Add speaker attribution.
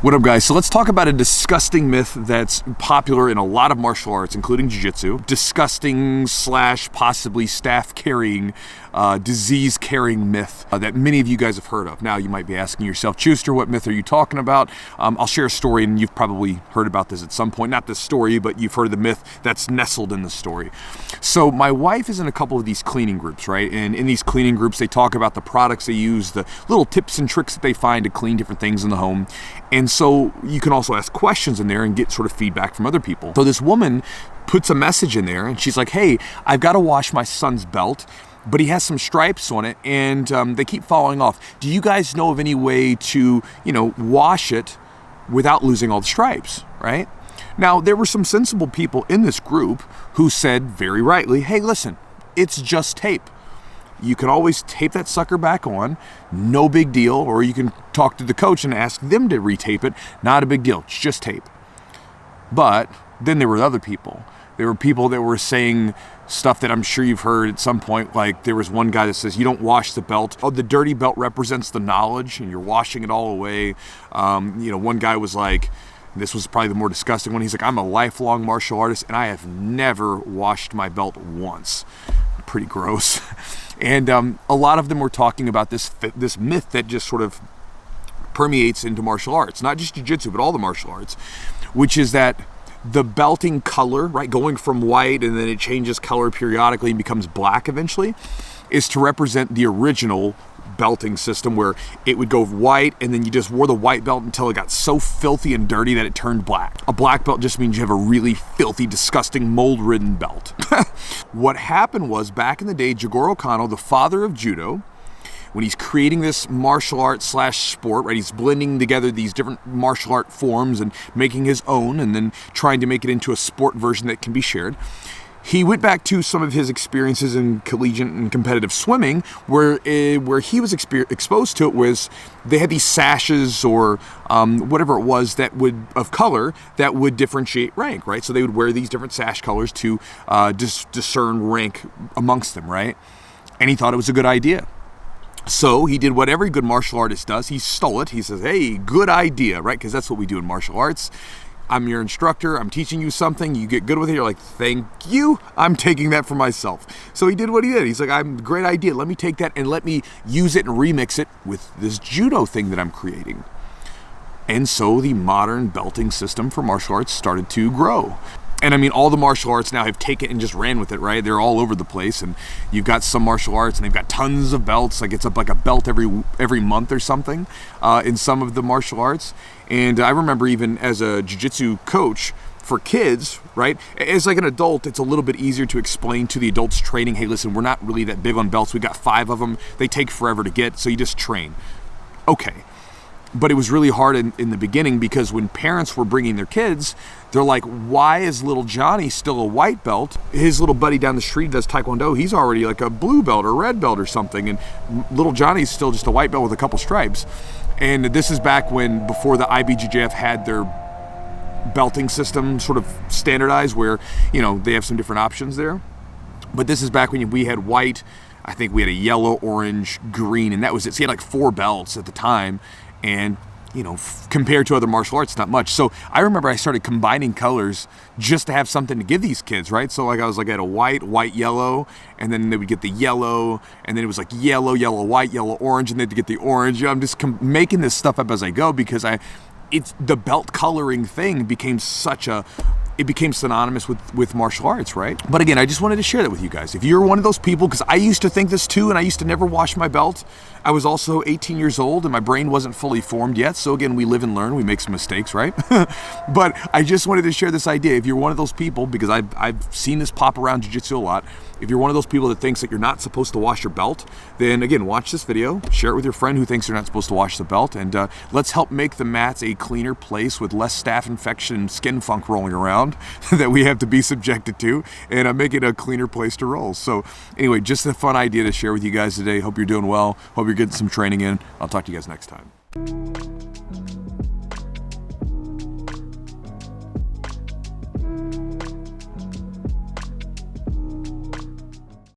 Speaker 1: What up, guys? So let's talk about a disgusting myth that's popular in a lot of martial arts, including Jiu-Jitsu. Disgusting / possibly staff-carrying, disease-carrying myth that many of you guys have heard of. Now, you might be asking yourself, Chewster, what myth are you talking about? I'll share a story, and you've probably heard about this at some point. Not this story, but you've heard of the myth that's nestled in the story. So my wife is in a couple of these cleaning groups, right? And in these cleaning groups, they talk about the products they use, the little tips and tricks that they find to clean different things in the home. And so you can also ask questions in there and get sort of feedback from other people. So this woman puts a message in there and she's like, hey, I've got to wash my son's belt, but he has some stripes on it and they keep falling off. Do you guys know of any way to, wash it without losing all the stripes, right? Now, there were some sensible people in this group who said very rightly, hey, listen, it's just tape. You can always tape that sucker back on, no big deal, or you can talk to the coach and ask them to retape it, not a big deal, it's just tape. But then there were other people. There were people that were saying stuff that I'm sure you've heard at some point, like there was one guy that says, you don't wash the belt. Oh, the dirty belt represents the knowledge and you're washing it all away. One guy was like, this was probably the more disgusting one, he's like, I'm a lifelong martial artist and I have never washed my belt once. Pretty gross. And a lot of them were talking about this myth that just sort of permeates into martial arts, not just jiu-jitsu, but all the martial arts, which is that the belting color, right, going from white and then it changes color periodically and becomes black eventually, is to represent the original belting system where it would go white and then you just wore the white belt until it got so filthy and dirty that it turned black. A black belt just means you have a really filthy, disgusting, mold-ridden belt. What happened was, back in the day, Jigoro Kano, the father of Judo, when he's creating this martial art / sport, right, he's blending together these different martial art forms and making his own and then trying to make it into a sport version that can be shared. He went back to some of his experiences in collegiate and competitive swimming where he was exposed to it was they had these sashes or whatever it was that would, of color, that would differentiate rank, right? So they would wear these different sash colors to discern rank amongst them, right? And he thought it was a good idea. So he did what every good martial artist does. He stole it. He says, hey, good idea, right? Because that's what we do in martial arts. I'm your instructor, I'm teaching you something, you get good with it, you're like, thank you, I'm taking that for myself. So he did what he did. He's like, great idea, let me take that and let me use it and remix it with this judo thing that I'm creating. And so the modern belting system for martial arts started to grow. And I mean, all the martial arts now have taken and just ran with it, right? They're all over the place, and you've got some martial arts, and they've got tons of belts. Like it's up like a belt every month or something in some of the martial arts. And I remember even as a jiu-jitsu coach for kids, right? As like an adult, it's a little bit easier to explain to the adults training, hey, listen, we're not really that big on belts. We got 5 of them. They take forever to get, so you just train. Okay. But it was really hard in the beginning because when parents were bringing their kids, they're like, why is little Johnny still a white belt? His little buddy down the street does Taekwondo. He's already like a blue belt or red belt or something. And little Johnny's still just a white belt with a couple stripes. And this is back when, before the IBJJF had their belting system sort of standardized where, they have some different options there. But this is back when we had white, I think we had a yellow, orange, green, and that was it. So he had like 4 belts at the time. And, compared to other martial arts, not much. So I remember I started combining colors just to have something to give these kids, right? So like I had a white, yellow, and then they would get the yellow, and then it was like yellow, white, yellow, orange, and they'd get the orange. I'm just making this stuff up as I go because it's the belt coloring thing became it became synonymous with martial arts, right? But again, I just wanted to share that with you guys. If you're one of those people, because I used to think this too, and I used to never wash my belt. I was also 18 years old and my brain wasn't fully formed yet. So again, we live and learn, we make some mistakes, right? But I just wanted to share this idea. If you're one of those people, because I've seen this pop around jiu-jitsu a lot, if you're one of those people that thinks that you're not supposed to wash your belt, then again, watch this video, share it with your friend who thinks you're not supposed to wash the belt, and let's help make the mats a cleaner place with less staph infection and skin funk rolling around that we have to be subjected to, and make it a cleaner place to roll. So anyway, just a fun idea to share with you guys today. Hope you're doing well. Hope you're getting some training in. I'll talk to you guys next time.